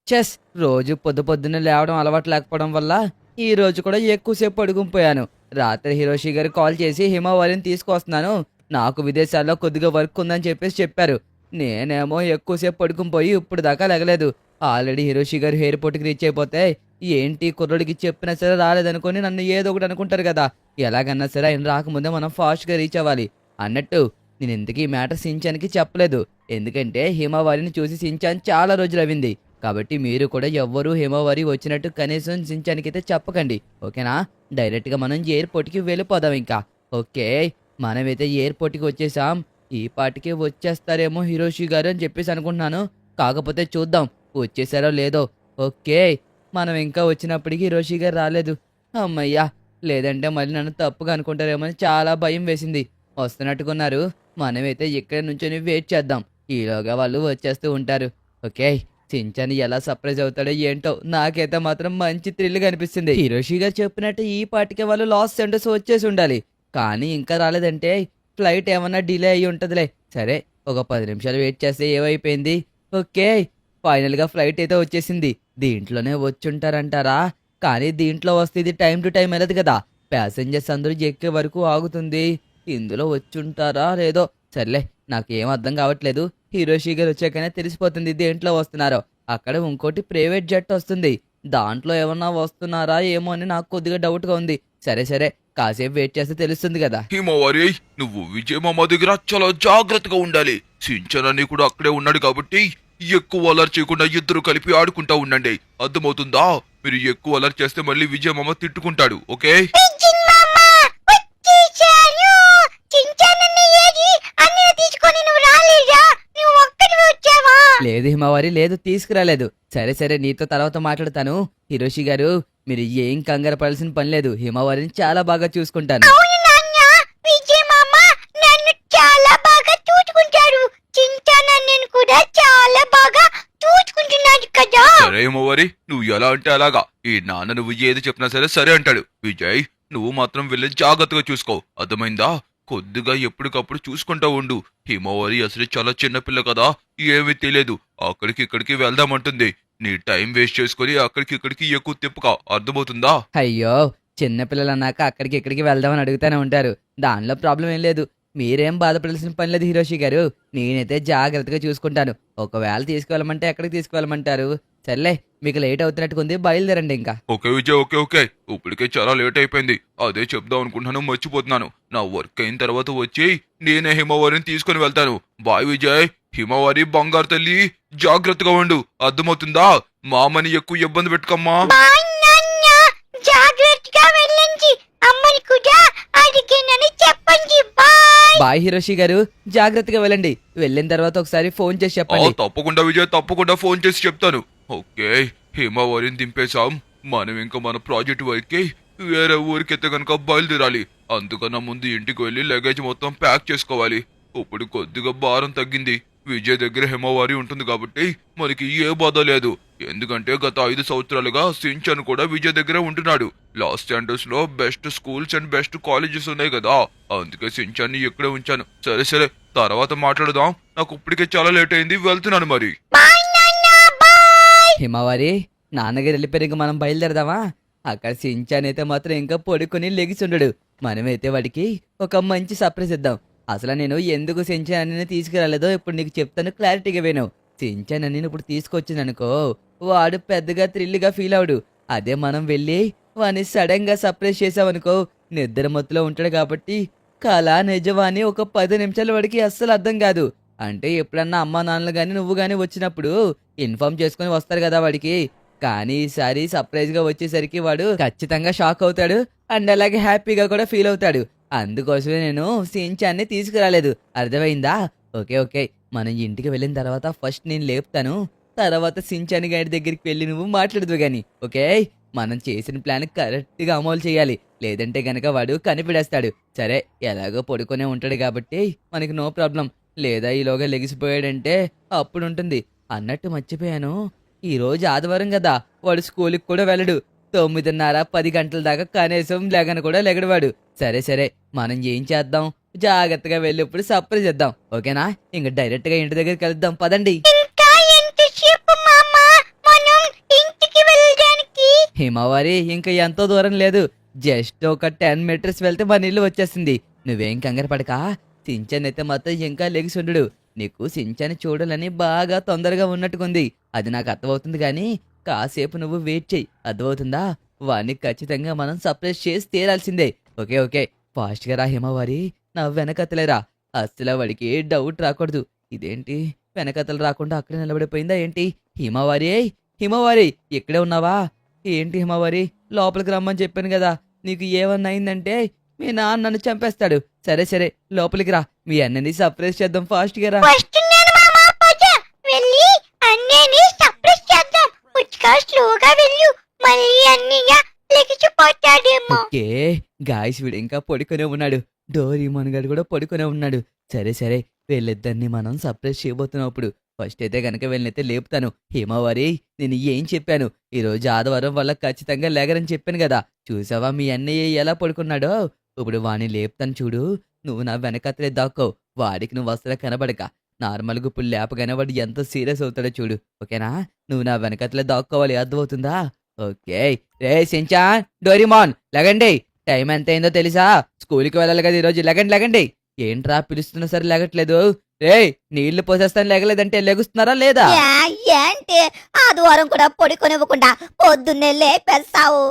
Chess రోజు పొద్దున్నే లేవడం అలవాటు లేకపోవడం వల్ల ఈ రోజు కూడా ఎక్కువసేపు పడుకునిపోయాను. రాత్రి హిరోషి గారు కాల్ చేసి హిమవారిని తీసుకొస్తున్నాను, నాకు విదేశాల్లో కొద్దిగా వర్క్ ఉందని చెప్పారు. నేనేమో ఎక్కువసేపు పడుకునిపోయి ఇప్పుడు దాకా లెగలేదు. ఆల్రెడీ హిరోషి గారు ఎయిర్పోర్ట్కి రీచ్ అయిపోతే ఏంటి కుర్రోడికి చెప్పినా సరే రాలేదనుకొని నన్ను ఏదో ఒకటి అనుకుంటారు కదా. ఎలాగన్నా సరే ఆయన రాకముందే మనం ఫాస్ట్గా రీచ్ అవ్వాలి అన్నట్టు. నేను ఇంతకీ ఈ మ్యాటర్ సించాన్కి చెప్పలేదు, ఎందుకంటే హిమవారిని చూసి సించాన్ చాలా రోజులు అవింది. కాబట్టి మీరు కూడా ఎవ్వరూ హిమవారి వచ్చినట్టు కనీసం సించానికైతే చెప్పకండి, ఓకేనా? డైరెక్ట్గా మనం ఎయిర్పోర్ట్కి వెళ్ళిపోదాం ఇంకా. ఓకే, మనమైతే ఎయిర్పోర్ట్కి వచ్చేసాం. ఈ పాటికి వచ్చేస్తారేమో హిరోషి గారు అని చెప్పేసి అనుకుంటున్నాను. కాకపోతే చూద్దాం వచ్చేసారో లేదో. ఓకే, మనం ఇంకా వచ్చినప్పటికీ హిరోషి గారు రాలేదు. అమ్మయ్యా, లేదంటే మళ్ళీ నన్ను తప్పుగా అనుకుంటారేమో అని చాలా భయం వేసింది. వస్తున్నట్టుకున్నారు, మనమైతే ఇక్కడ నుంచొని వెయిట్ చేద్దాం. ఈలోగా వాళ్ళు వచ్చేస్తూ ఉంటారు. ఓకే, చించాని ఎలా సర్ప్రైజ్ అవుతాడో ఏంటో, నాకైతే మాత్రం మంచి థ్రిల్గా అనిపిస్తుంది. హిరోషి గారు చెప్పినట్టు ఈ పాటికే వాళ్ళు లాస్ సెంటర్స్ వచ్చేసి ఉండాలి, కానీ ఇంకా రాలేదంటే ఫ్లైట్ ఏమన్నా డిలే అయ్యి ఉంటుందిలే. సరే, ఒక 10 నిమిషాలు వెయిట్ చేస్తే ఏమైపోయింది. ఓకే, ఫైనల్గా ఫ్లైట్ అయితే వచ్చేసింది. దీంట్లోనే వచ్చుంటారంటారా? కానీ దీంట్లో వస్తే ఇది టైం టు టైం వెళ్ళదు కదా, ప్యాసింజర్స్ అందరూ ఎక్కే వరకు ఆగుతుంది. ఇందులో వచ్చుంటారా లేదో. సర్లే, నాకేం అర్థం కావట్లేదు. హిరోషి గారు వచ్చాకనే తెలిసిపోతుంది దేంట్లో వస్తున్నారో. అక్కడ ఇంకోటి ప్రైవేట్ జెట్ వస్తుంది, దాంట్లో ఏమన్నా వస్తున్నారా ఏమో అని నాకు కొద్దిగా డౌట్గా ఉంది. సరే సరే, కాసేపు వెయిట్ చేస్తే తెలుస్తుంది కదా. హిమవారి, నువ్వు విజయ్ మామ దగ్గర చాలా జాగ్రత్తగా ఉండాలి. సించనని కూడా అక్కడే ఉన్నాడు కాబట్టి ఎక్కువ అలర్ చేయకుండా ఇద్దరు కలిపి ఆడుకుంటా ఉండండి, అర్థమవుతుందా? మీరు ఎక్కువ అలర్ చేస్తే మళ్ళీ విజయ్ మామ తిట్టుకుంటాడు, ఓకే? లేదు హిమవారి, లేదు, తీసుకురాలేదు. సరే సరే, నీతో తర్వాత మాట్లాడతాను. హిరోషి గారు, మీరు ఏం కంగారు పడాల్సిన పని లేదు, హిమవారిని చాలా బాగా చూసుకుంటాను. సరే హిమవారి, నువ్వు ఎలా అంటే అలాగా. ఈ నాన్న నువ్వు ఏది చెప్పినా సరే సరే అంటాడు. విజయ్, నువ్వు మాత్రం వెళ్ళి జాగ్రత్తగా చూసుకో, అర్థమైందా? కొద్దిగా ఎప్పటికప్పుడు చూసుకుంటా ఉండు. హిమవారి అసలు చాలా చిన్నపిల్ల కదా, ఏమీ తెలియదు. అక్కడికి ఇక్కడికి వెళ్దామంటుంది. నీ టైం వేస్ట్ చేసుకుని అక్కడికి ఇక్కడికి ఎక్కువ తిప్పుక, అర్థమవుతుందా? అయ్యో, చిన్నపిల్లలు అన్నాక అక్కడికి ఇక్కడికి వెళ్దామని అడుగుతూనే ఉంటారు, దానిలో ప్రాబ్లం ఏం లేదు. మీరేం బాధపడాల్సిన పని లేదు హిరోషి గారు, నేనైతే జాగ్రత్తగా చూసుకుంటాను. ఒకవేళ తీసుకువెళ్ళమంటే ఎక్కడికి తీసుకువెళ్ళమంటారు? సర్లే, మీకు లేట్ అవుతున్నట్టుకుంది, బయలుదేరండి ఇంకా. ఓకే విజయ్, ఓకే ఓకే, ఇప్పటికే చాలా లేట్ అయిపోయింది. అదే చెప్దాం అనుకుంటున్నాను, మర్చిపోతున్నాను. నా వర్క్ అయిన తర్వాత వచ్చి నేనే హిమవారిని తీసుకుని వెళ్తాను. బాయ్ విజయ్. హిమవారి బంగారు తల్లి, జాగ్రత్తగా ఉండు, అర్థమవుతుందా? మామని ఎక్కువ ఇబ్బంది పెట్టుకమ్మా. బాయ్ హిరోషి గారు, జాగ్రత్తగా వెళ్ళండి. వెళ్ళిన తర్వాత ఒకసారి ఫోన్ చేసి చెప్పండి. తప్పకుండా విజయ్, తప్పకుండా ఫోన్ చేసి చెప్తాను. ఓకే, హిమవారిని దింపేశాం. మనం ఇంకా మన ప్రాజెక్ట్ వర్క్కి వేరే ఊరికైతే కనుక బయలుదేరాలి. అందుకన్నా ముందు ఇంటికి వెళ్ళి లగేజ్ మొత్తం ప్యాక్ చేసుకోవాలి. ఇప్పుడు కొద్దిగా భారం తగ్గింది. విజయ్ దగ్గర హిమవారి ఉంటుంది కాబట్టి మనకి ఏ బాధ లేదు. ఎందుకంటే గత 5 సంవత్సరాలుగా సించన్ కూడా విజయ్ దగ్గర ఉంటున్నాడు. లాస్ ఏంజల్స్ లో best schools and best colleges ఉన్నాయి కదా, అందుకే సించన్ ని ఇక్కడే ఉంచాను. సరే సరే, తర్వాత మాట్లాడదాం. నాకు ఇప్పటికే చాలా లేట్ అయింది, వెళ్తున్నాను మరి. హిమవారి, నాన్నగారు వెళ్ళిపోయాక మనం బయలుదేరదామా? అక్కడ సించాన్ అయితే మాత్రం ఇంకా పడుకొని లెగిచుండడు. మనమైతే వాడికి ఒక మంచి సర్ప్రైజ్ ఇద్దాం. అసలు నేను ఎందుకు సించాన్ అని తీసుకురాలేదో ఇప్పుడు నీకు చెప్తాను, క్లారిటీగా విను. సించాన్ అని ఇప్పుడు తీసుకొచ్చిందనుకో, వాడు పెద్దగా థ్రిల్గా ఫీల్ అవడు. అదే మనం వెళ్ళి వాడిని సడన్ గా సర్ప్రైజ్ చేసామనుకో, నిద్ర మత్తులో ఉంటాడు కాబట్టి కళ నిజమా అని ఒక 10 నిమిషాల వాడికి అస్సలు అర్థం కాదు. అంటే ఎప్పుడన్నా అమ్మా నాన్నలు గాని నువ్వు గాని వచ్చినప్పుడు ఇన్ఫార్మ్ చేసుకుని వస్తారు కదా వాడికి. కానీ ఈసారి సర్ప్రైజ్ గా వచ్చేసరికి వాడు ఖచ్చితంగా షాక్ అవుతాడు, అండ్ అలాగే హ్యాపీగా కూడా ఫీల్ అవుతాడు. అందుకోసమే నేను సించాన్ని తీసుకురాలేదు, అర్థమైందా? ఓకే ఓకే, మనం ఇంటికి వెళ్ళిన తర్వాత ఫస్ట్ నేను లేపుతాను, తర్వాత సించాన్ గారి దగ్గరికి వెళ్ళి నువ్వు మాట్లాడదు గాని, ఓకే? మనం చేసిన ప్లాన్ కరెక్ట్ గా అమలు చేయాలి, లేదంటే గనక వాడు కనిపెడేస్తాడు. సరే, ఎలాగో పడుకునే ఉంటాడు కాబట్టి మనకి నో ప్రాబ్లం. లేదా ఈలోగా లెగిసిపోయాడంటే అప్పుడు ఉంటుంది. అన్నట్టు మర్చిపోయాను, ఈ రోజు ఆదివారం కదా, వాడు స్కూల్కి కూడా వెళ్ళడు. 9:30, 10 గంటల దాకా కనీసం లెగను కూడా లెగడవాడు. సరే సరే, మనం ఏం చేద్దాం, జాగ్రత్తగా వెళ్ళి ఇప్పుడు సర్ప్రైజ్ ఇద్దాం, ఓకేనా? ఇంక డైరెక్ట్ గా ఇంటి దగ్గరికి వెళ్దాం, పదండి. ఇంకా ఎంతసేపు మామా? మనం హిమవారి ఇంకా ఎంతో దూరం లేదు. జస్ట్ ఒక 10 మీటర్స్ వెళ్తే మన ఇల్లు వచ్చేసింది. నువ్వేం కంగారు పడక. సించాన్ అయితే మాత్రం ఇంకా లెగిసి ఉండడు. నీకు సించాన్ని చూడాలని బాగా తొందరగా ఉన్నట్టుకుంది. అది నాకు అర్థమవుతుంది కానీ కాసేపు నువ్వు వెయిట్ చెయ్యి. అర్థమవుతుందా? వాడిని ఖచ్చితంగా మనం సర్ప్రైజ్ చేసి తీరాల్సిందే. ఓకే ఓకే, ఫాస్ట్గా రా హిమవారి. నా వెనకతలేరా. అస్సలు వాడికి డౌట్ రాకూడదు. ఇదేంటి వెనకతలు రాకుండా అక్కడే నిలబడిపోయిందా ఏంటి? హిమవారి హిమవారి ఇక్కడే ఉన్నావా? ఏంటి హిమవారి, లోపలికి రమ్మని చెప్పాను కదా. నీకు ఏమన్నా అయిందంటే మీ నాన్న నన్ను చంపేస్తాడు. సరే సరే, లోపలికి రా. మీ అన్నని సర్ప్రైజ్ చేద్దాం. ఫాస్ట్గా రా. వస్తున్నాను మామ. పద వెళ్ళి అన్నయ్యని సర్ప్రైజ్ చేద్దాం. ఉచ్చుగా స్లోగా వెళ్ళు. మళ్ళీ అన్నయ్య లెగిచిపోతాడేమో. ఓకే గాయస్, వీడు ఇంకా పడుకునే ఉన్నాడు. డోరీమోన్ గారు కూడా పడుకునే ఉన్నాడు. సరే సరే, వీళ్ళిద్దరిని మనం సర్ప్రైజ్ చేయబోతున్నప్పుడు ఫస్ట్ అయితే గనక వీళ్ళనైతే లేపుతాను. హిమవారి, నేను ఏం చెప్పాను? ఈరోజు ఆదివారం వల్ల ఖచ్చితంగా లేగరని చెప్పాను కదా. చూసావా మీ అన్నయ్య ఎలా పడుకున్నాడో? ఇప్పుడు వాణ్ణి లేపుతాను చూడు. నువ్వు నా వెనకతలే దాక్కో. వాడికి నువ్వు అసలు కనబడక. నార్మల్గా ఇప్పుడు లేపగానే వాడు ఎంత సీరియస్ అవుతాడో చూడు. ఓకేనా? నువ్వు నా వెనకతలే దాక్కోవాలి. అర్థమవుతుందా? ఓకే. రే సించాన్, డోరీమోన్ లెగండి. టైం ఎంత అయిందో తెలుసా? స్కూల్కి వెళ్ళాలి కదా ఈరోజు. లెగండి లెగండి. ఏంట్రా పిలుస్తున్నా సరే లెగట్లేదు? రే నీళ్లు పోసేస్తాను లెగలేదంటే లెగుస్తున్నారా లేదా? ఏంటి ఆదివారం కూడా పడుకొనివ్వకుండా పొద్దున్నే లేపేస్తావు?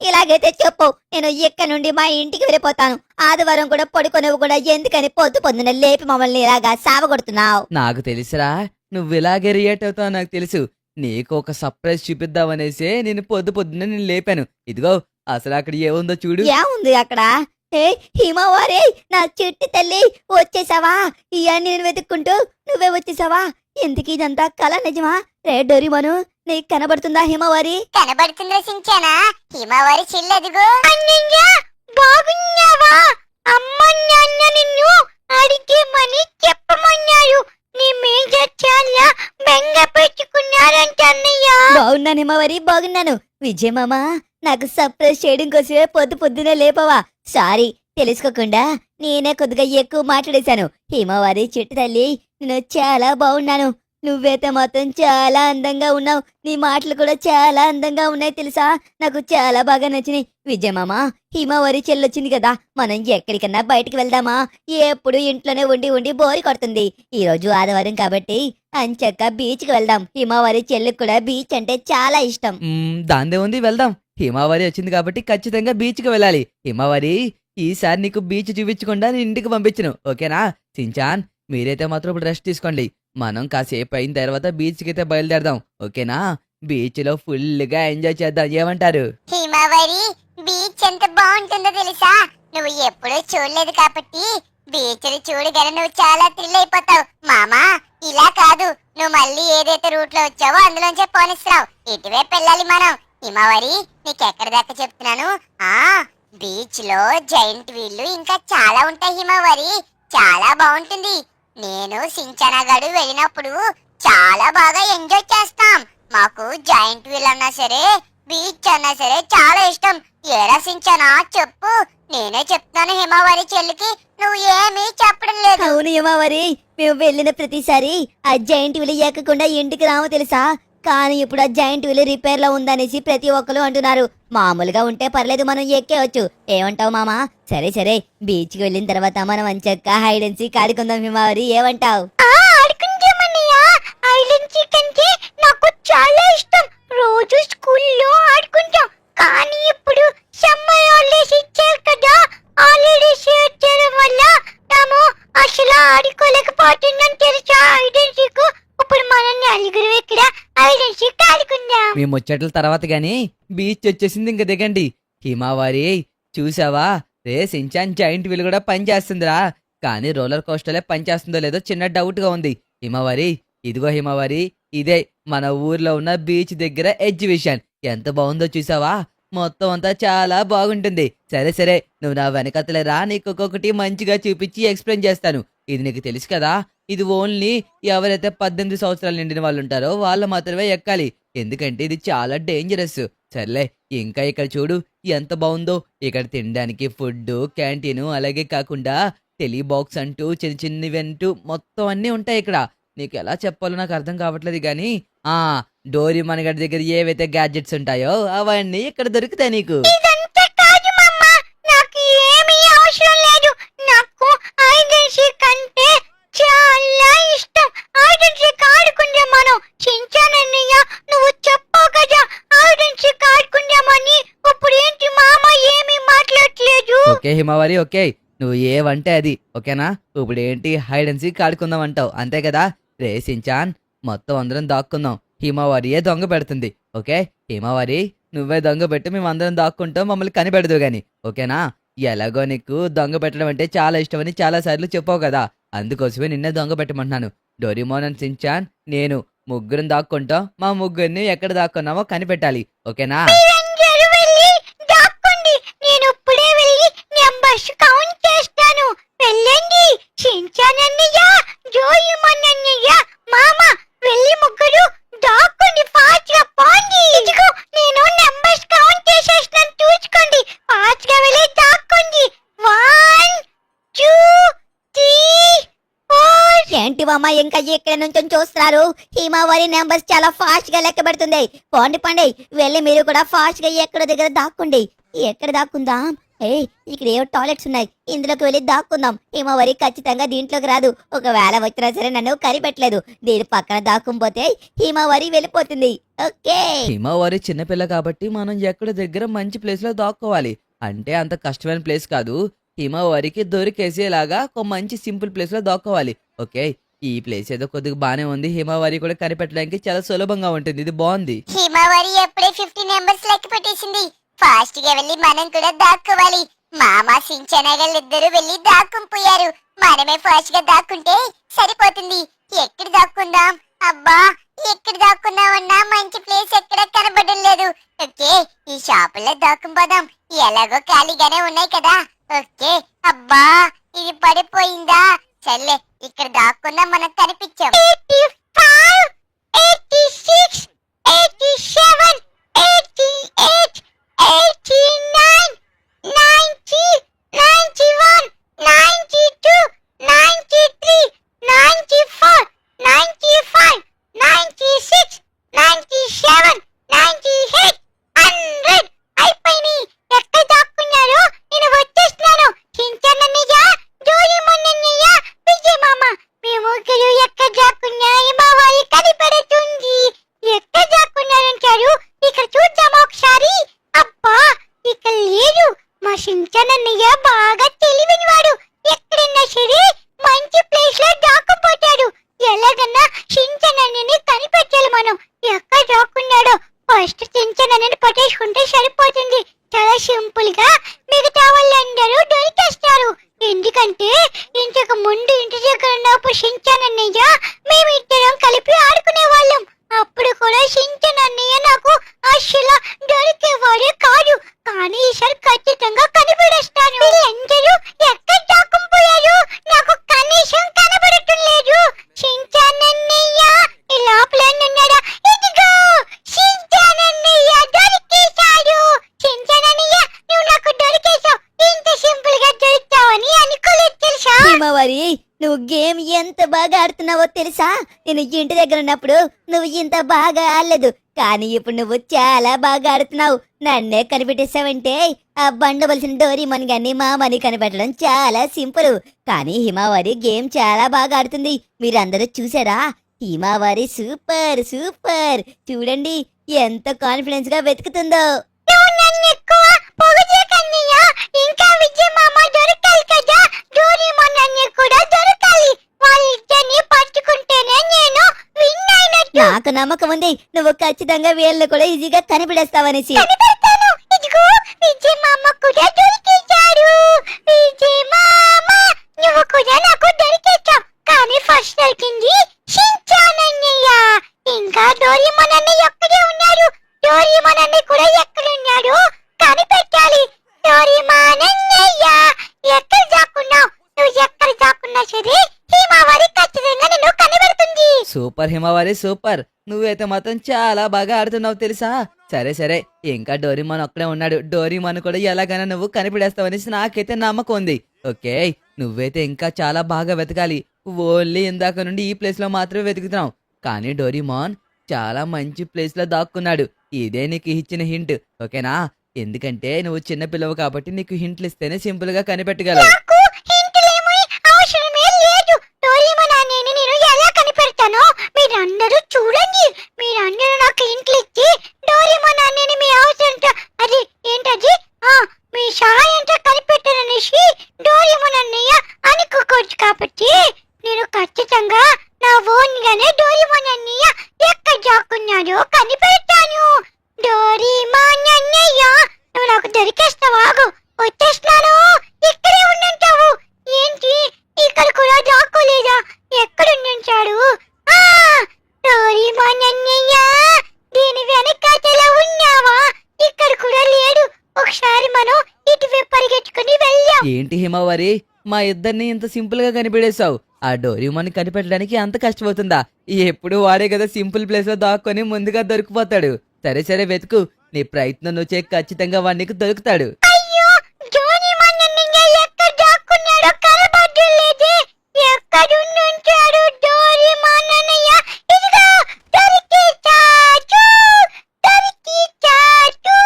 ఇలాగైతే చెప్పు, నేను ఇక్కడ నుండి మా ఇంటికి వెళ్ళిపోతాను. ఆదివారం కూడా పడుకొనివ్వకుండా ఎందుకని పొద్దున్నే లేపి మమ్మల్ని ఇలాగా సావగొడుతున్నావు? నాకు తెలుసురా, నువ్వు ఇలాగే రియాక్ట్ అవుతావు. నాకు తెలుసు. నీకు ఒక సర్ప్రైజ్ చూపిద్దామనేసే నేను పొద్దున్నే నేను లేపాను. ఇదిగో అసలు అక్కడ ఏముందో చూడు. ఏముంది అక్కడ? ఏ హిమవారి, నా చెట్టు తల్లి వచ్చేసావా? ఇవన్నీ నేను వెతుక్కుంటూ నువ్వే వచ్చేసావా? ఎందుకు ఇదంతా కళ నిజమా? రే డోరీమోను, నీకు కనబడుతుందా హిమవారి? కనబడుతుందా సించానా? హిమవారి చెల్లెదిగో. అన్నయ్య బాగున్నావా? అమ్మ నాన్న నిన్ను అడిగేమని చెప్పమన్నారు. నీ మీద చాలా బెంగ పెట్టుకున్నారంట అన్నయ్య. బాగున్నాను హిమవారి, బాగున్నాను. విజయ్ మామ, నాకు సర్ప్రైజ్ చేయడం కోసమే పొద్దున్నే లేపవా? సారీ, తెలుసుకోకుండా నేనే కొద్దిగా ఎక్కువ మాట్లాడేశాను. హిమవారి చెట్టు తల్లి, నేను చాలా బాగున్నాను. నువ్వైతే మాత్రం చాలా అందంగా ఉన్నావు. నీ మాటలు కూడా చాలా అందంగా ఉన్నాయి తెలుసా? నాకు చాలా బాగా నచ్చినాయి. విజయమామ, హిమవారి చెల్లొచ్చింది కదా, మనం ఎక్కడికన్నా బయటికి వెళ్దామా? ఎప్పుడు ఇంట్లోనే ఉండి బోరి కొడుతుంది. ఈ రోజు ఆదివారం కాబట్టి అంచక్క బీచ్కి వెళ్దాం. హిమవారి చెల్లికి కూడా బీచ్ అంటే చాలా ఇష్టం. దాందే ఉంది, వెళ్దాం. హిమవారి వచ్చింది కాబట్టి ఖచ్చితంగా బీచ్కి వెళ్ళాలి. హిమవారి, ఈసారి నీకు బీచ్ చూపించకుండా నేను ఇంటికి పంపించను. ఓకేనా? సించాన్, మీరైతే మాత్రం ఇప్పుడు రెస్ట్ తీసుకోండి. మనం కాసేపు అయిన తర్వాత బీచ్కి అయితే బయలుదేరదాం. ఓకేనా? బీచ్ లో ఫుల్ గా ఎంజాయ్ చేద్దాం. ఏమంటారు? హిమవారి, బీచ్ ఎంత బాగుంటుందో తెలుసా? నువ్వు ఎప్పుడూ చూడలేదు కాబట్టి బీచ్ చూడగానే నువ్వు చాలా థ్రిల్ అయిపోతావు. మామా, ఇలా కాదు, నువ్వు మళ్ళీ ఏదైతే రూట్ లో వచ్చావో అందులోంచే పోనిస్తున్నావు. ఇటువైపు వెళ్ళాలి మనం. హిమవారి, నీకెక్కడ దాకా చెప్తున్నాను? బీచ్ లో జైంట్ వీళ్ళు ఇంకా చాలా ఉంటాయి హిమవారి. చాలా బాగుంటుంది. నేను సించనగడు వెళ్ళినప్పుడు చాలా బాగా ఎంజాయ్ చేస్తాం. మాకు జాయింట్ వీల్ అన్నా సరే, బీచ్ అన్నా సరే చాలా ఇష్టం. ఏరా సించనా, చెప్పు. నేనే చెప్తాను హిమవారి చెల్లికి, నువ్వు ఏమీ చెప్పడం లేదు. అవును హిమవారి, మేము వెళ్ళిన ప్రతిసారి ఆ జైంట్ వీల్ ఎక్కకుండా ఇంటికి రాము తెలుసా? కానీ ఇప్పుడు ఆ జైంట్ వీల్ రిపేర్ లో ఉందనేసి ప్రతి ఒక్కరు అంటున్నారు. మామూలుగా ఉంటే పర్లేదు, మనం ఎక్కేవచ్చు. ఏమంటావు మామా? సరే సరే, బీచ్ కి వెళ్ళిన తర్వాత మనం అంచక్క హైడ్ అండ్ సీక్ ఆడుకుందాం. హిమవారి, ఏమంటావు? నాకు చాలా ఇష్టం. రోజు స్కూల్లో ఆడుకుంటాం. కానీ ఇప్పుడు సమ్మర్ హాలిడేస్ ఇచ్చారు కదా, హాలిడేస్ వచ్చేయడం వల్ల మేము అసలు ఆడుకోలేకపోతున్నాం తెలుసా? Hide and seek. ఇప్పుడు మనం నలుగురు ఇక్కడ హైడ్ అండ్ సీక్ ఆడుకుందాం. మీ ముచ్చట్ల తర్వాత గాని బీచ్ వచ్చేసింది, ఇంక దిగండి. హిమవారి, చూసావా? రే సించాన్, జాయింట్ వీల్ కూడా పనిచేస్తుందిరా. కానీ రోలర్ కోస్టర్లే పనిచేస్తుందో లేదో చిన్న డౌట్ గా ఉంది. హిమవారి, ఇదిగో హిమవారి, ఇదే మన ఊర్లో ఉన్న బీచ్ దగ్గర ఎగ్జిబిషన్. ఎంత బాగుందో చూసావా? మొత్తం అంతా చాలా బాగుంటుంది. సరే సరే, నువ్వు నా వెనకతలే రా, నీకు ఒక్కొక్కటి మంచిగా చూపించి ఎక్స్ప్లెయిన్ చేస్తాను. ఇది నీకు తెలుసు కదా, ఇది ఓన్లీ ఎవరైతే 18 సంవత్సరాలు నిండిన వాళ్ళు ఉంటారో వాళ్ళు మాత్రమే ఎక్కాలి. ఎందుకంటే ఇది చాలా డేంజరస్. సర్లే, ఇంకా ఇక్కడ చూడు ఎంత బాగుందో. ఇక్కడ తినడానికి ఫుడ్, క్యాంటీన్, అలాగే కాకుండా టెలిబాక్స్ అంటూ చిన్న చిన్నవి అంటూ మొత్తం అన్నీ ఉంటాయి ఇక్కడ. నీకు ఎలా చెప్పాలో నాకు అర్థం కావట్లేదు కానీ డోరీమాన్ గారి దగ్గర ఏవైతే గ్యాడ్జెట్స్ ఉంటాయో అవన్నీ ఇక్కడ దొరుకుతాయి నీకు. ఇదంతా కాదు మామ, నాకు ఏమీ అవసరం లేదు. నాకు ఐడెన్సీ కంటే చాలా ఇష్టం. ఐడెన్సీ ఆడుకుందాం మనం. చించానన్నయ్య, నువ్వు చెప్పావు కదా ఐడెన్సీ ఆడుకుందామని. ఇప్పుడు ఏంటి మామ ఏమీ మాట్లాడట్లేదు? ఓకే హిమవారి, ఓకే, నువ్వు ఏవంటే అది ఓకేనా. ఇప్పుడు ఏంటి హైడ్ అండ్ సీక్ ఆడుకుందాం అంటావు అంతే కదా. రే సించాన్, మొత్తం అందరం దాక్కుందాం. హిమవారియే దొంగ పెడుతుంది. ఓకే హిమవారి, నువ్వే దొంగ పెట్టి మేమందరం దాక్కుంటాం, మమ్మల్ని కనిపెడదు గాని ఓకేనా. ఎలాగో నీకు దొంగ పెట్టడం అంటే చాలా ఇష్టమని చాలా సార్లు చెప్పావు కదా, అందుకోసమే నిన్నే దొంగ పెట్టమంటున్నాను. డోరీమోన్ అండ్ సించాన్ నేను ముగ్గురం దాక్కుంటాం. మా ముగ్గురిని ఎక్కడ దాక్కున్నామో కనిపెట్టాలి ఓకేనా. మీరందరూ వెళ్ళి దాక్కోండి. నేను ఇప్పుడే వెళ్ళి నెంబర్స్ కౌంట్ చేస్తాను. వెళ్ళండి. చించానన్నయ్య, డోరేమాన్ అన్నయ్య, మామ వెళ్ళి ముగ్గురు దాక్కోండి. ఫాస్ట్ గా పోండి. ఇదిగో నేను నెంబర్స్ కౌంట్ చేసేస్తాను, చూసుకోండి. ఫాస్ట్ గా వెళ్ళి దాక్కోండి. 1 2 3 4. ఏంటి మామ ఇంకా ఇక్కడ నుంచి చూస్తున్నారు? హిమావరి నెంబర్స్ చాలా ఫాస్ట్ గా లెక్క పెడుతుంది. పోండి పండి, వెళ్ళి మీరు కూడా ఫాస్ట్ గా ఎక్కడ దగ్గర దాక్కోండి. ఎక్కడ దాక్కుందాం? ఇక్కడ ఏవో టాయిలెట్స్ ఉన్నాయి, ఇందులోకి వెళ్ళి దాక్కుందాం. హిమావరి ఖచ్చితంగా దీంట్లోకి రాదు. ఒకవేళ వచ్చినా సరే నన్ను కనిపెట్టలేదు. దీని పక్కన దాక్కుంపోతే హిమావరి వెళ్ళిపోతుంది. ఓకే, హిమవారి చిన్నపిల్ల కాబట్టి మనం ఎక్కడ దగ్గర మంచి ప్లేస్ లో దాక్కోవాలి. అంటే అంత కష్టమైన ప్లేస్ కాదు, హిమవారికి దొరికేసేలాగా ఒక మంచి సింపుల్ ప్లేస్ లో దాక్కోవాలి. ఓకే, ఈ ప్లేస్ ఏదో కొద్దిగా బానే ఉంది. హిమవారి కూడా కనిపెట్టడానికి చాలా సులభంగా ఉంటుంది. ఇది బాగుంది. హిమావరి ఎప్పుడే 50 నెంబర్స్ లెక్క పెట్టేసింది. ఫాస్ట్ గా వెళ్ళి మనం కూడా దాక్కోవాలి. మామ సించనగల్ ఇద్దరు వెళ్ళి దాక్కుపోయారు. మనమే ఫాస్ట్ గా దాక్కుంటే సరిపోతుంది. ఎక్కడ దాక్కుందాం? అబ్బా, ఎక్కడ దాక్కుందామన్నా మంచి ప్లేస్ ఎక్కడ కనబడడం లేదు. ఓకే, ఈ షాపుల్లో దాక్కుపోదాం. ఎలాగో ఖాళీగానే ఉన్నాయి కదా. ఓకే, అబ్బా ఇది పడిపోయిందా? సర్లే, ఇక్కడ దాక్కుందాం, మనకు కనిపించాం. 85 86 87 88 89 90 91 92 93 94 95 96 97 98 100 అయిపోయినాయి. ఎక్కడ దాక్కున్నారు? నేను వచ్చేస్తున్నాను. చించానన్నయ్య, డోరేమాన్ అన్నయ్య, విజయ్ మామ, మేము ముగ్గురు ఎక్కడ దాక్కున్నా హిమవారి కనిపెడుతుంది. ఎక్కడ దాక్కున్నారంటారు? ఇక్కడ చూద్దామా ఒకసారి? అబ్బా, ఇక్కడ లేదు. మా చించానన్నయ్య బాగా తెలివినవాడు. ఎక్కడన్నా సరే మంచి ప్లేస్ లో దాక్కుపోతాడు. ఎలాగన్నా చించానన్నని కనిపెట్టాలి మనం. ఎక్కడ దాక్కున్నాడో ఫస్ట్ చించానన్నని పట్టేసుకుంటే సరిపోతుంది. చాలా సింపుల్ గా మిగతా వాళ్ళందరూ దొరికేస్తారు. ఎందుకంటే ఇంతకు ముందు ఇంటి దగ్గర ఉన్నప్పుడు చించానన్నయ్య మేమిద్దరం కలిపి ఆడుకునే వాళ్ళం. అప్పుడు కూడా చించానన్నయ్య నాకు అసలు దొరికేవాడే కాదు. కానీ ఈసారి ఖచ్చితంగా కనిపెడేస్తాను. వీళ్ళందరూ ఎక్కడ దాక్కుపోయారు? నాకు కనీసం కనబడటం లేదు. చించానన్నయ్య ఈ లోపల ఉన్నాడా? ఇదిగో చించానన్నయ్య దొరికేశాడు. చించానన్నయ్య, నువ్వు నాకు దొరికేశావు. ఇంత సింపుల్ గా దొరుకుతావని అనుకోలేదు తెలుసా? హిమావరి, నువ్వు గేమ్ ఎంత బాగా ఆడుతున్నావో తెలుసా? నేను ఇంటి దగ్గర ఉన్నప్పుడు నువ్వు ఇంత బాగా ఆడలేదు, కానీ ఇప్పుడు నువ్వు చాలా బాగా ఆడుతున్నావు. నన్నే కనిపెట్టేసావంటే ఆ బండవలసిన డోరీమన్ గాన్ని మామని కనిపెట్టడం చాలా సింపుల్. కానీ హిమావరి గేమ్ చాలా బాగా ఆడుతుంది. మీరందరూ చూసారా? హిమావరి సూపర్ సూపర్. చూడండి ఎంత కాన్ఫిడెన్స్ గా వెతుకుతుందో. నువ్వు నన్ను ఎక్కువ పొగడకన్నయ్య. ఇంకా విజయ్ మామ దొరకాలి కదా, డోరేమాన్ అన్నయ్య కూడా దొరకాలి. వాళ్ళిద్దరిని పట్టుకుంటేనే నేను విన్ అయినట్టు. నాకు నమ్మకం ఉంది, నువ్వు ఖచ్చితంగా వీళ్ళు కూడా ఈజీగా కనిపెడేస్తావనేసి. కనిపెడతాను. ఇదిగో విజయ్ మామ కూడా దొరికేశాడు. విజయ్ మామ, నువ్వు కూడా నాకు దొరికేశావు. కానీ ఫస్ట్ దొరికింది చించానన్నయ్య. ఇంకా డోరేమాన్ అన్నయ్య ఒక్కడే ఉన్నారు. డోరేమాన్ అన్నయ్య కూడా ఎక్కడున్నాడు కనిపెట్టాలి. డోరేమాన్ అన్నయ్య, ఎక్కడ దాక్కున్నావు? నువ్వు ఎక్కడ దాక్కున్నా సరే హిమవారి ఖచ్చితంగా నిన్ను కనిపెడుతుంది. Super హిమవారి super. నువ్వైతే మాత్రం చాలా బాగా ఆడుతున్నావు తెలుసా. సరే సరే, ఇంకా డోరీమాన్ ఒక్కడే ఉన్నాడు. డోరీమాన్ కూడా ఎలాగైనా నువ్వు కనిపెడేస్తావనేసి నాకైతే నమ్మకం ఉంది. ఓకే, నువ్వైతే ఇంకా చాలా బాగా వెతకాలి. ఓన్లీ ఇందాక నుండి ఈ ప్లేస్ లో మాత్రమే వెతుకుతున్నావు. కానీ డోరీమాన్, చాలా మంచి ప్లేస్ లో దాక్కున్నాడు. ఇదే నీకు ఇచ్చిన హింట్, ఓకేనా? ఎందుకంటే నువ్వు చిన్న పిల్లవు కాబట్టి నీకు హింట్లు ఇస్తేనే సింపుల్ గా కనిపెట్టగలవు. నాకు హింట్లేమీ అవసరమే లేదు. డోరేమోన్ అన్నయ్యని నేను ఎలా కనిపెడతానో మీరందరూ చూడండి. మీరందరూ నాకు హింట్లు ఇచ్చి డోరేమోన్ అన్నయ్యని మీ అవసరంతో అది ఏంటది మీ సహాయంతో కనిపెట్టననేసి డోరేమోన్ అన్నయ్య అనుకోవచ్చు. కాబట్టి నేను ఖచ్చితంగా నా ఓన్ గానే డోరేమోన్ అన్నయ్య ఎక్కడ దాక్కున్నాడో కనిపెడతాను. డోరేమోన్ అన్నయ్య, నువ్వు నాకు దొరికేస్తావా? వచ్చేస్తున్నాను. ఇక్కడే ఉండుంటావు. ఏంటి ఇక్కడ కూడా దాక్కోలేదా? ఎక్కడ ఉండుంటాడు? డోరేమోన్ అన్నయ్య, దీని వెనకాతల ఉన్నావా? ఇక్కడ కూడా లేడు. ఒకసారి మనం ఇటువైపు పరిగెట్టుకుని వెళ్దాం. ఏంటి హిమవరి, మా ఇద్దరిని ఇంత సింపుల్ గా కనిపెడేశావు? ఆ డోరేమోన్ కనిపెట్టడానికి అంత కష్టమవుతుందా? ఎప్పుడు వాడే కదా సింపుల్ ప్లేస్ లో దాక్కొని ముందుగా దొరికిపోతాడు. సరే సరే వెతుకు, నీ ప్రయత్నం నువ్వు చేయి, ఖచ్చితంగా వాడు నీకు దొరుకుతాడు. అయ్యో, డోరేమోన్ అన్నయ్య ఎక్కడ దాక్కున్నాడో కనబడలేదే. ఎక్కడ ఉండుంటాడు డోరేమోన్ అన్నయ్య? ఇదిగో దొరికేశాడు. దొరికేశాడు.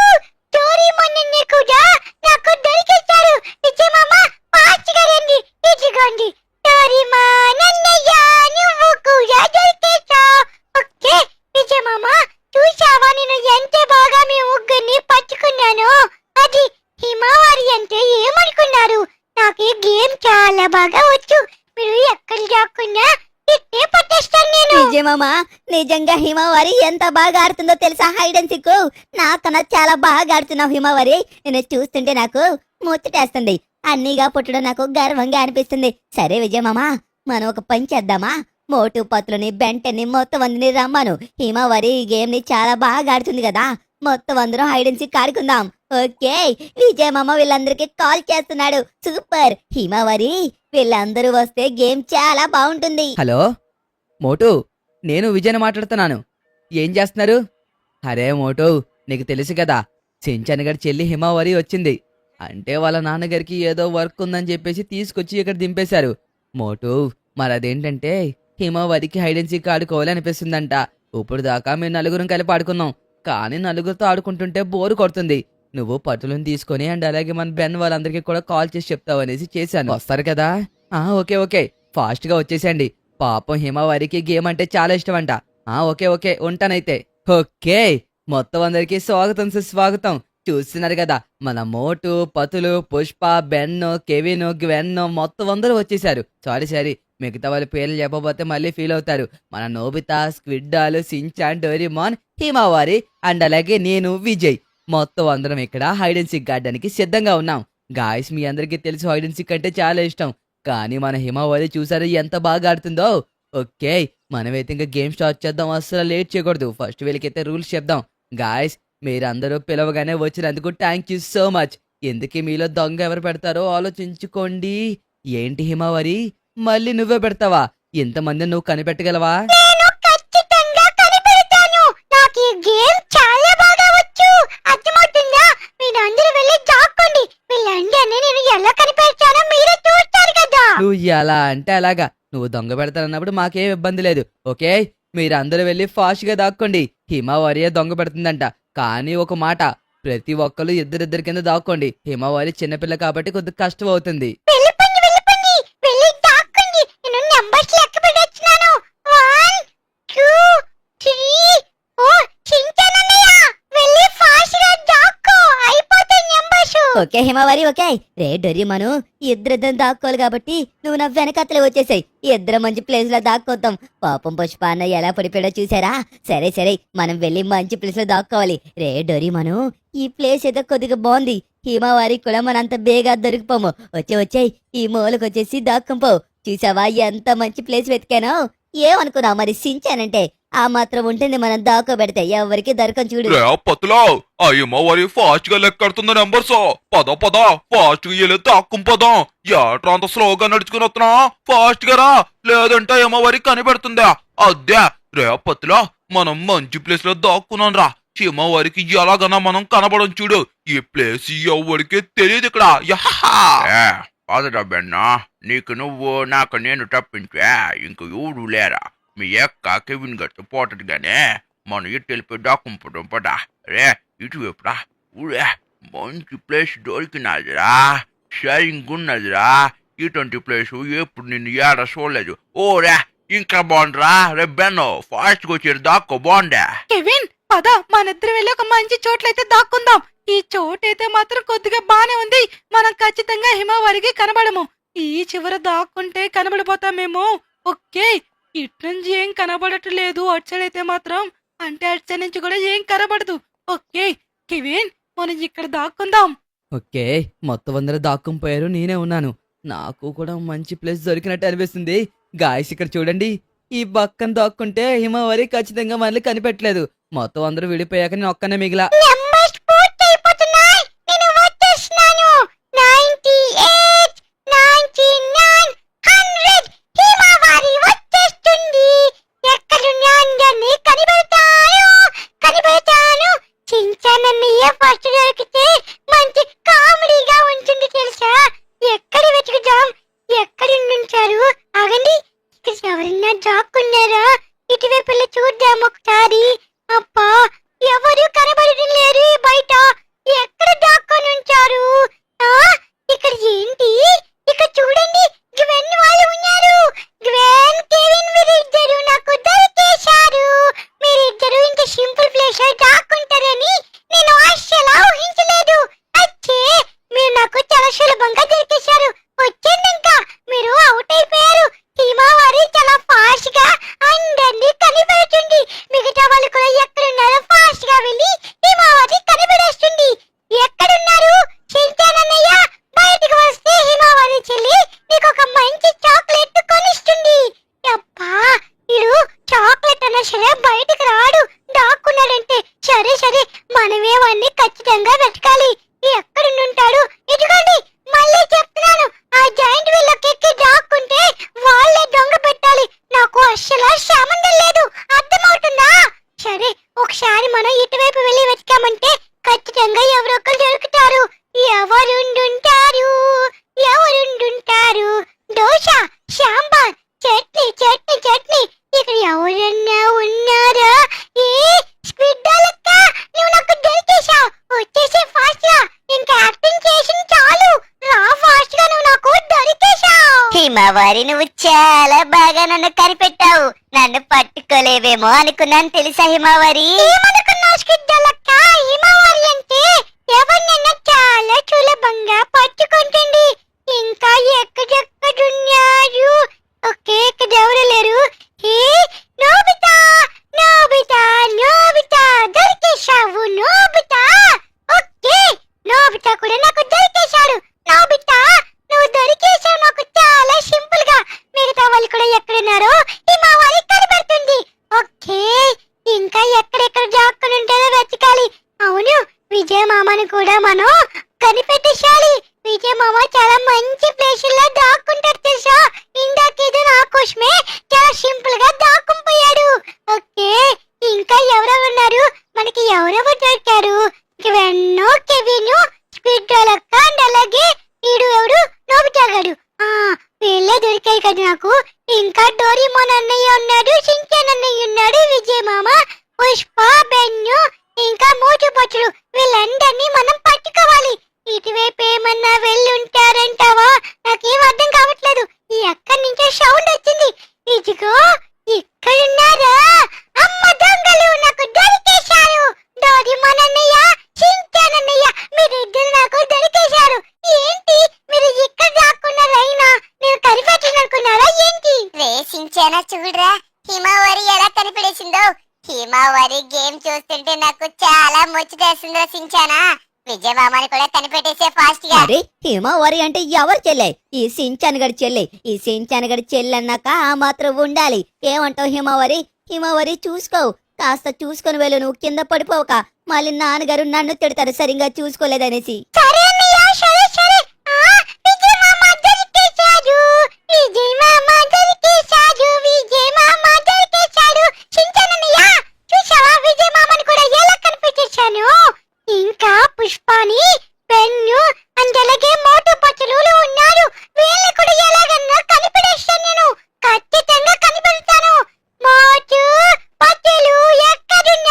డోరేమోన్ అన్నయ్య కూడా నాకు దొరికేశాడు. నిజమమ్మా, ఫాస్ట్‌గా రండి. ఇదిగోండి డోరేమోన్ అన్నయ్య, నువ్వు కూడా దొరికేశావు. ఓకే, నిజమమ్మా, చూసావా నేను ఎంత బాగా మీ ముగ్గురిని పట్టుకున్నాను? అది హిమవారి అంటే ఏమనుకున్నారు? నాకు ఈ గేమ్ చాలా బాగా వచ్చు. మీరు ఎక్కడ దాక్కున్నా ఇట్టే పట్టేస్తాను నేను. నిజమమ్మా, నిజంగా హిమవారి ఎంత బాగా ఆడుతుందో తెలుసా హైడ్ అండ్ సీక్? నాకన్నా చాలా బాగా ఆడుతున్నావు హిమవారి. నేను చూస్తుంటే నాకు ముచ్చటేస్తుంది. అన్నీగా పుట్టడం నాకు గర్వంగా అనిపిస్తుంది. సరే విజయమామా, మనం ఒక పని చేద్దామా? మోటు పత్రుని బెంటని మొత్తం అందరిని రమ్మను. హిమవారి ఈ గేమ్ ని చాలా బాగా ఆడుతుంది కదా, మొత్తం అందరూ హైడ్ అండ్ సీక్ ఆడుకుందాం. ఓకే, విజయమామ వీళ్ళందరికీ కాల్ చేస్తున్నాడు. సూపర్ హిమవారి, వీళ్ళందరూ వస్తే గేమ్ చాలా బాగుంటుంది. హలో మోటు, నేను విజయ్ మాట్లాడుతున్నాను. ఏం చేస్తున్నారు? అరే మోటు, నీకు తెలుసు కదా, సించాన్ గారి చెల్లి హిమవరి వచ్చింది. అంటే వాళ్ళ నాన్నగారికి ఏదో వర్క్ ఉందని చెప్పేసి తీసుకొచ్చి ఇక్కడ దింపేశారు. మోటు, మరి అదేంటంటే హిమవరికి హైడ్ అండ్ సీక్ ఆడుకోవాలి అనిపిస్తుందంట. ఇప్పుడు దాకా మేము నలుగురం కలిపి ఆడుకున్నాం, కానీ నలుగురితో ఆడుకుంటుంటే బోరు కొడుతుంది. నువ్వు పట్టులను తీసుకొని అండ్ అలాగే మన బెన్ వాళ్ళందరికీ కూడా కాల్ చేసి చెప్తావు అనేసి చేశాను. వస్తారు కదా? ఓకే ఓకే, ఫాస్ట్ గా వచ్చేసండి. పాపం హిమవారికి గేమ్ అంటే చాలా ఇష్టం అంట. Okay okay, ఉంటానైతే. ఓకే, మొత్తం అందరికి స్వాగతం సుస్వాగతం. చూస్తున్నారు కదా, మన మోటు, పతులు, పుష్ప, బెన్, కెవిన్, గ్వెన్ మొత్తం అందరూ వచ్చేసారు. సారీ, మిగతా వాళ్ళ పేర్లు చెప్పబోతే మళ్ళీ ఫీల్ అవుతారు. మన నోబితా, స్క్విడ్డాలు, సించాన్, డోరేమోన్, హిమవారి అండ్ అలాగే నేను విజయ్ మొత్తం అందరం ఇక్కడ హైడ్ అండ్ సీక్ ఆడడానికి సిద్ధంగా ఉన్నాం. గాయస్, మీ అందరికీ తెలుసు హైడ్ అండ్ సీక్ అంటే చాలా ఇష్టం. కానీ మన హిమవారి చూసారు ఎంత బాగా ఆడుతుందో. ఓకే, మనమైతే ఇంకా గేమ్ స్టార్ట్ చేద్దాం. అస్సలు లేట్ చేయకూడదు. ఫస్ట్ వీళ్ళకైతే రూల్స్ చెప్దాం. గాయస్, మీరందరూ పిలవగానే వచ్చినందుకు థ్యాంక్ యూ సో మచ్. ఎందుకు మీలో దొంగ ఎవరు పెడతారో ఆలోచించుకోండి. ఏంటి హిమవారి, మళ్ళీ నువ్వే పెడతావా? ఇంతమంది నువ్వు కనిపెట్టగలవా? నేను ఖచ్చితంగా కనిపెడతాను. నాకు ఈ గేమ్ చాలా బాగా వచ్చు. అర్థమవుతుందా? మీరందరూ వెళ్ళి దాక్కోండి. వీళ్ళందరినీ నేను ఎలా కనిపెడతానో మీరే చూస్తారు కదా. నువ్వు ఎలా అంటే అలాగా. నువ్వు దొంగ పెడతానన్నప్పుడు మాకేం ఇబ్బంది లేదు. ఓకే, మీరందరూ వెళ్ళి ఫాస్ట్ గా దాక్కోండి. హిమవారియే దొంగ పెడుతుందంట. కానీ ఒక మాట, ప్రతి ఒక్కరు ఇద్దరిద్దరి కింద దాక్కోండి. హిమవారి చిన్నపిల్ల కాబట్టి కొద్దిగా కష్టం అవుతుంది. వెళ్ళిపోండి, వెళ్ళి దాక్కోండి. నేను నంబర్స్ లెక్క పెట్టొచ్చున్నాను. 1 2 3 చింతన్ అన్నయ్య, వెళ్ళి ఫాస్ట్ గా దాక్కో. అయిపోతాయి నంబర్స్. Okay Himawari, okay. రే డోరేమోను, ఇద్దరిద్దరం దాక్కోవాలి కాబట్టి నువ్వు నా వెనకతలే వచ్చేసాయి. ఇద్దరం మంచి ప్లేస్ లో దాక్కోతాం. పాపం పుష్ప అన్న ఎలా పడిపోయాడో చూసారా? సరే మనం వెళ్ళి మంచి ప్లేస్ లో దాక్కోవాలి. రే డోరేమోను, ఈ ప్లేస్ ఏదో కొద్దిగా బాగుంది. హిమవారికి కూడా మనంత బేగా దొరికిపోము. వచ్చాయి, ఈ మూలకొచ్చేసి దాక్కంపో. చూసావా ఎంత మంచి ప్లేస్ వెతికానో? ఏమనుకున్నావు మరి సించానంటే? ఆ మాత్రం ఉంటుంది మనం దాక్కోబెడితే ఎవరికి దొరకం చూడు. రే పతులా, ఆ హిమవారి ఫాస్ట్ గా లెక్కడుతుంది నెంబర్స్. పద ఫాస్ట్ గా వెళ్ళి దాక్కుంపోదాం. ఏట్రా అంత స్లోగా నడుచుకుని వస్తున్నా? ఫాస్ట్ గా రా, లేదంటే హిమవారి కనిపెడుతుందా? అదే రే పతులా, మనం మంచి ప్లేస్ లో దాక్కున్నాం రా. హిమవారికి ఎలాగన్నా మనం కనబడం చూడు. ఈ ప్లేస్ ఎవరికి తెలియదు ఇక్కడ. అదరా బెన్నా, నీకు నువ్వు నాకు నేను తప్పించా ఇంక ఎవడు లేరా. మీ అక్క కెవిన్ గట్టు పోటది గానే మనం ఇటు వెళ్ళిపోయి దాక్కుంటాం పదా. రే ఇటువైపురా. ఊరే మంచి ప్లేస్ దొరికినదిరా, సరిగున్నదిరా. ఇటువంటి ప్లేస్ ఎప్పుడు నిన్ను ఏడ చూడలేదు. ఓరే ఇంకా బాగుండ్రా. రే బెన్నో ఫాస్ట్గా వచ్చి దాక్కో బాగుండే. కెవిన్ పద మనిద్దరం వెళ్ళి ఒక మంచి చోట్లయితే దాక్కుందాం. ఈ చోటైతే మాత్రం కొద్దిగా బానే ఉంది. మనం ఖచ్చితంగా హిమవారికి కనబడము. ఈ చివర దాక్కుంటే కనబడిపోతామేమో. ఓకే ఇట్నుంచి ఏం కనబడట్లేదు. అటు సైడ్ అయితే మాత్రం అంటే అటు సైడ్ నుంచి కూడా ఏం కనబడదు. ఓకే కెవిన్ మనం ఇక్కడ దాక్కుందాం. ఓకే, మొత్తం అందరూ దాక్కుని పోయారు, నేనే ఉన్నాను. నాకు కూడా మంచి ప్లేస్ దొరికినట్టు అనిపిస్తుంది. గాయస్ ఇక్కడ చూడండి, ఈ పక్కన దాక్కుంటే హిమవరి ఖచ్చితంగా మనల్ని కనిపెట్టలేదు. మొత్తం అందరూ విడిపోయాక నేను ఒక్కనే మిగిలా. నంబర్స్ పూర్తయిపోతున్నాయి. నేను వచ్చేస్తున్నాను. 98, 99, 100 హిమవారి వచ్చేస్తుంది. ఎక్కడున్నా అందరినీ కనిపెడతాను. చించానన్నయ్య ఫస్ట్ దొరికితే మంచి కామెడీగా ఉంటుంది తెలుసా. ఎక్కడ వెతుకుదాం? ఎక్కడ ఉంచారు? ఆగండి, ఇక్కడ ఎవరన్నా దాక్కున్నారా? ఇటువైపు వెళ్ళి చూద్దాం ఒకసారి. అబ్బా ఎవరు కనబడటం లేరు ఈ బయట. ఎక్కడ దాక్కొని ఉంచారు? ఇక్కడ ఏంటి? ఇక్కడ చూడండి, గ్వెన్ వాళ్ళు ఉన్నారు. గ్వెన్, కెవిన్ వీరిద్దరు నాకు దొరికేశారు. మీరిద్దరు ఇంత సింపుల్ ప్లేస్ లో దాక్కుంటారని నేను అస్సలు ఊహించలేదు. అచ్చే మీరు నాకు చాలా సులభంగా దొరికేశారు. వచ్చేయండి, ఇంకా మీరు అవుట్ అయిపోయారు. హిమవారి చాలా ఫాస్ట్ గా అందరినీ కనిపెడుతుంది. మిగతా వాళ్ళు కూడా ఎక్కడున్నారో ఫాస్ట్ గా వెళ్ళి హిమవారి కనిపెడేస్తుంది. ఎక్కడున్నారు? చింతానన్నయ్య బయటకు వస్తే హిమవారి చెల్లి నీకు ఒక మంచి చాక్లెట్ కొనిస్తుంది. అబ్బా ఇడు చాక్లెట్ అన్నా సరే బయటకు రాడు, దాక్కున్నాడంటే. సరే మనమేవన్నీ ఖచ్చితంగా వెతకాలి. ఎక్కడుంటాడు? ఇదిగోండి మళ్ళీ చెప్తున్నాను, ఆ జాయింట్ వీళ్ళకి ఎక్కి దాక్కుంటే వాళ్ళే దొంగ పెట్టాలి. నాకు అస్సలు సంబంధం లేదు, అర్థమవుతుందా? సరే ఒకసారి మనం ఇటువైపు వెళ్ళి వెతికామంటే ఖచ్చితంగా ఎవరొక్కరు దొరుకుతారు. ఎవరుండుంటారు? దోశ, సాంబార్, చట్నీ. ఇక్కడ ఎవరన్నా ఉన్నారా? ఏ స్క్విడ్డాలక్క, నువ్వు నాకు దొరికేశావు. వచ్చేసి ఫాస్ట్ గా. ఇంకా యాక్టింగ్ చేసిన చాలు. రా ఫాస్ట్ గా, నువ్వు నాకు దొరికేశావు. హిమవారి నువ్వు చాలా బాగా నన్ను కనిపెట్టావు. నన్ను పట్టుకోలేవేమో అనుకున్నాను తెలుసా హిమవారి. ఏమనుకున్నావు స్క్విడ్డాలక్క? హిమవారి అంటే ఎవరినైనా చాలా సులభంగా పట్టుకుంటుంది. ఇంకా ఎక్కడెక్కడున్నారు? ఓకే ఇక్కడ ఎవరు లేరు. ఏ నోబితా దొరికేశావు నోబితా. ఓకే నోబితా కూడా నాకు దొరికేశాడు. నోబితా నువ్వు దొరికేశావు నాకు చాలా సింపుల్ గా. మిగతా వాళ్ళు కూడా ఎక్కడున్నారో హిమవారి కనిపెడుతుంది. ఓకే ఇంకా ఎక్కడెక్కడ దాక్కుని ఉంటారో వెతకాలి. అవును, విజయ మామను కూడా మనం కనిపెట్టేశాలి. విజయ మామ చాలా మంచి ప్లేస్ లో దాక్కుంటారు తెలుసా. ఇందాకేదో నా కోసమే చాలా సింపుల్ గా దాక్కుపోయాడు. ఓకే ఇంకా ఎవరెవరు ఉన్నారు? మనకి ఎవరెవరు దొరికారు? గ్వెన్ను, కెవిను, స్క్విడ్డాలక్క అండ్ అలాగే వీడు ఎవరు? నోబితా గాడు. వీళ్ళే దొరికారు కదా నాకు. ఇంకా డోరీమోన్ అన్నయ్య ఉన్నాడు, సించాన్ అన్నయ్య ఉన్నాడు, విజయ మామ, పుష్ప, బెన్ను, ఇంకా మూచు పచ్చులు. వీళ్ళందరినీ మనం పట్టుకోవాలి. ఇటువైపు ఏమన్నా వెళ్ళుంటారంటావా? నాకేం అర్థం కావట్లేదు. ఎక్కడి నుంచో సౌండ్ వచ్చింది. ఇదిగో ఇక్కడున్నారా? అమ్మ దొంగలు నాకు దొరికేశారు. డోరీమోన్ అన్నయ్య, సించాన్ అన్నయ్య మీరిద్దరు నాకు దొరికేశారు. ఏంటి మీరు ఇక్కడ దాక్కున్నారైనా నేను కనిపెట్టిననుకున్నారా ఏంటి? రేసించానా చూడరా హిమవారి ఎలా కనిపెడేసిందో. హిమవారి గేమ్ చూస్తుంటే నాకు చాలా ముచ్చటేస్తుందో సించానా. విజయమామని కూడా కనిపెట్టేసే ఫాస్ట్ గా. అరే హిమవారి అంటే ఎవరు చెల్లె? ఈ సించాన్ గడి చెల్లె. ఈ సించాన్ గడి చెల్లెన్నాక ఆ మాత్రం ఉండాలి. ఏమంటావు హిమవారి? హిమవారి చూసుకో, కాస్త చూసుకొని వెళ్ళు. నువ్వు కింద పడిపోక మళ్ళీ నాన్నగారు నన్ను తిడతారు సరిగ్గా చూసుకోలేదనేసి. సరే అన్నయ్య, సరే. విజయ్ మామ దొరికేశాడు. సించాన్ అన్నయ్య చూసావా విజయ్ మామని కూడా ఎలా కనిపెట్టేశాను. ఇంకా పుష్పాని, పెన్ను అండ్ అలాగే మోటు పచ్చులు ఉన్నారు. వీళ్ళని కూడా ఎలాగన్నా కనిపెట్టేస్తాను నేను. ఖచ్చితంగా కనిపెడతాను. మోటు పచ్చులు ఎక్కడున్నారు?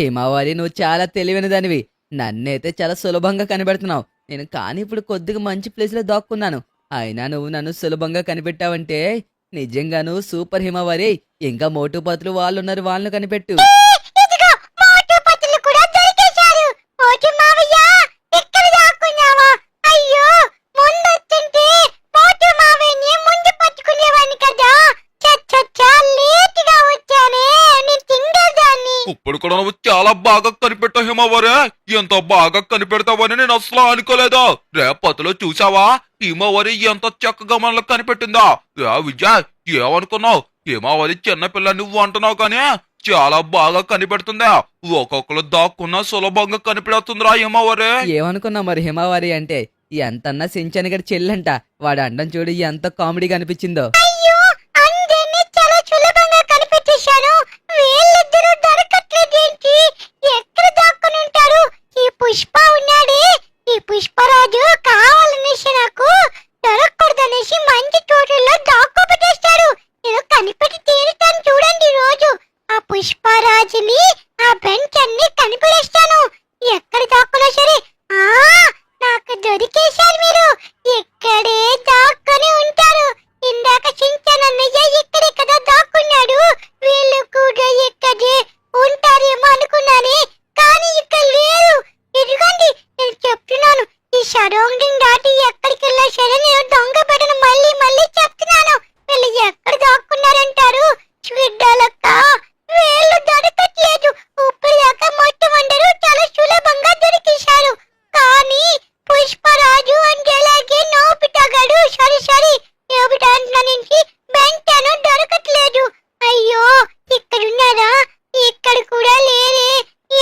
హిమవారి నువ్వు చాలా తెలివైన దానివి. నన్నైతే చాలా సులభంగా కనిపెడుతున్నావు. నేను కానీ ఇప్పుడు కొద్దిగా మంచి ప్లేస్లో దాక్కున్నాను. అయినా నువ్వు నన్ను సులభంగా కనిపెట్టావంటే నిజంగా నువ్వు సూపర్ హిమవారి. ఇంకా మోటుపతులు వాళ్ళున్నారు, వాళ్ళను కనిపెట్టు. ఇదిగో మోటు పతులు కూడా దొరికేశారు. మోటు మావయ్య ఎక్కడ దాక్కున్నావా? అయ్యో ముందొచ్చుంటే మోటు మావయ్యని ముందు పట్టుకునేవాడిని కదా. చచ్చచ్చా లేటుగా వచ్చానే, నేను తింగేదాన్ని. ఇప్పుడు కూడా నువ్వు చాలా బాగా కనిపెట్టావు హిమవరే. ఎంత బాగా కనిపెడతావని నేను అసలు అనుకోలేదు. రేపతిలో చూసావా హిమవరి ఎంత చక్కగా మనల్ని కనిపెట్టిందా? విజయ్ ఏమనుకున్నావు? హిమవరి చిన్నపిల్ల నువ్వు అంటున్నావు కానీ చాలా బాగా కనిపెడుతుందా. ఒక్కొక్కరు దాక్కున్నా సులభంగా కనిపెడుతుందిరా హిమవరి. ఏమనుకున్నావు మరి హిమవారి అంటే? ఎంతన్నా సించన్ గడి చెల్లంట. వాడు అండం చూడు ఎంత కామెడీగా అనిపించిందో. అయ్యో అందరినీ చాలా సులభంగా కనిపెట్టేశాను. వీళ్ళిద్దరూ దొరకట్లేదేంటి? ఎక్కడ దాక్కుని ఉంటారు? ఈ పుష్ప ఉన్నాడే, ఈ పుష్పరాజు కావాలనేసి నాకు దొరకకూడదనేసి మంచి చోట్లలో దాక్కోబెట్టేస్తాడు. నేను కనిపెట్టి తీరుతాను చూడండి రోజు. ఆ పుష్పరాజుని ఆ బెంచ్ అన్ని కనిపెట్టేస్తాను. ఎక్కడ దాక్కున్నా సరే. ఆ నాకు దొరికేశారు మీరు. ఇక్కడే దాక్కుని ఉంటారు. ఇందాక చించనన్నయ్య ఇక్కడే కదా దాక్కున్నాడు. వీళ్ళు కూడా ఇక్కడే ఉంటారేమో అనుకున్నానే, కానీ ఇక్కడ లేరు. ఇదిగోండి నేను చెప్తున్నాను, ఈ సరౌండింగ్ దాటి ఎక్కడికి వెళ్ళా సరే నేను దొంగ పెట్టను. మళ్ళీ మళ్ళీ చెప్తున్నాను, వీళ్ళు ఎక్కడ దాక్కున్నారంటారు? చూడ్డాలక్క వీళ్ళు దొరకట్లేదు. ఇప్పుడు దాకా మొత్తం అందరూ చాలా సులభంగా దొరికేశారు. కానీ పుష్పరాజు అంటే అలాగే నోబిటగాడు సారీ నోబిట నుంచి బెంటను దొరకట్లేదు. అయ్యో ఇక్కడున్నారా? ఇక్కడ కూడా లేరే.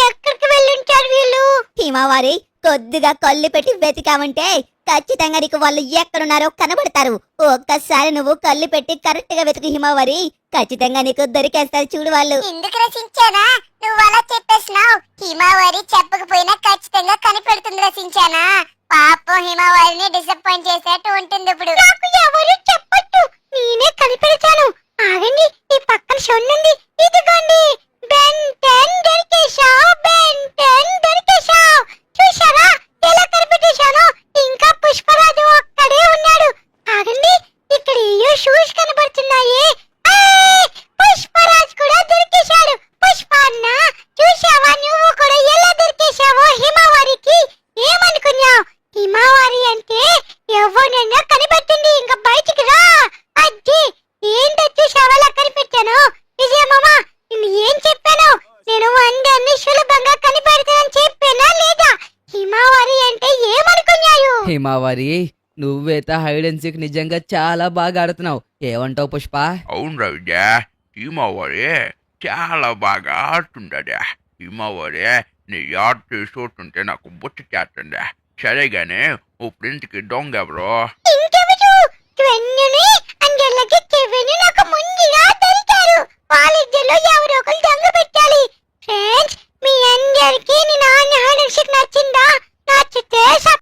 ఎక్కడికి వెళ్ళుంటారు వీళ్ళు? హిమవారి కొద్దిగా కళ్ళు పెట్టి వెతికావంటే ఖచ్చితంగా నీకు వాళ్ళు ఎక్కడున్నారో కనబడతారు. ఒక్కసారి నువ్వు కళ్ళు పెట్టి కరెక్ట్ గా వెతుకు హిమవారి, ఖచ్చితంగా నీకు దొరికేస్తారు చూడు వాళ్ళు. ఎందుకు రసించానా నువ్వు అలా చెప్పేసినావు? హిమవారి చెప్పకపోయినా ఖచ్చితంగా కనిపెడుతుంది రసించానా. పాపం హిమవారిని డిసప్పాయింట్ చేసేట్టు ఉంటుంది ఇప్పుడు. నాకు ఎవరు చెప్పొద్దు, నేనే కనిపెడతాను. ఆగండి, ఈ పక్కన సొన్నుంది. ఇదిగోండి బెంటన్ దొరికేశావు, బెంటన్ దొరికేశావు. చూసారా ఎలా కనిపెట్టేశాను? ఇంకా పుష్పరాజు అక్కడే ఉన్నాడు. ఆగండి, ఇక్కడ ఏయో షూస్ కనబడుతున్నాయి. పుష్పరాజు కూడా దొరికేశాడు. పుష్ప అన్న చూసావా, నువ్వు కూడా ఎలా దొరికేశావో హిమవారికి? ఏమనుకున్నావు? హిమవారి అంటే ఎవరినైనా కనిపెట్టింది. ఇంకా బయటికి రా. అజ్జి ఏంటో చూసావా ఎలా కనిపెట్టాను? విజయమామా నేను ఏం చెప్పాను? నేను అందరినీ సులభంగా కనిపెడతానని చెప్పానా లేదా? హిమవారి అంటే ఏమనుకున్నావు? హిమవారి నువ్వైతే హైడ్ అండ్ సీక్ నిజంగా చాలా బాగా ఆడుతున్నావు. ఏమంటావు పుష్ప? అవును రవిజా, హిమవరి చాలా బాగా ఆడుతుండదా. హిమవరి నీ ఆట చూస్తుంటే నాకు బుచ్చి చేస్తుందా. సరేగానే ఇప్పుడు ఇంటికి దొంగ ఎవరో? ఇంకెవరు? వెన్నుని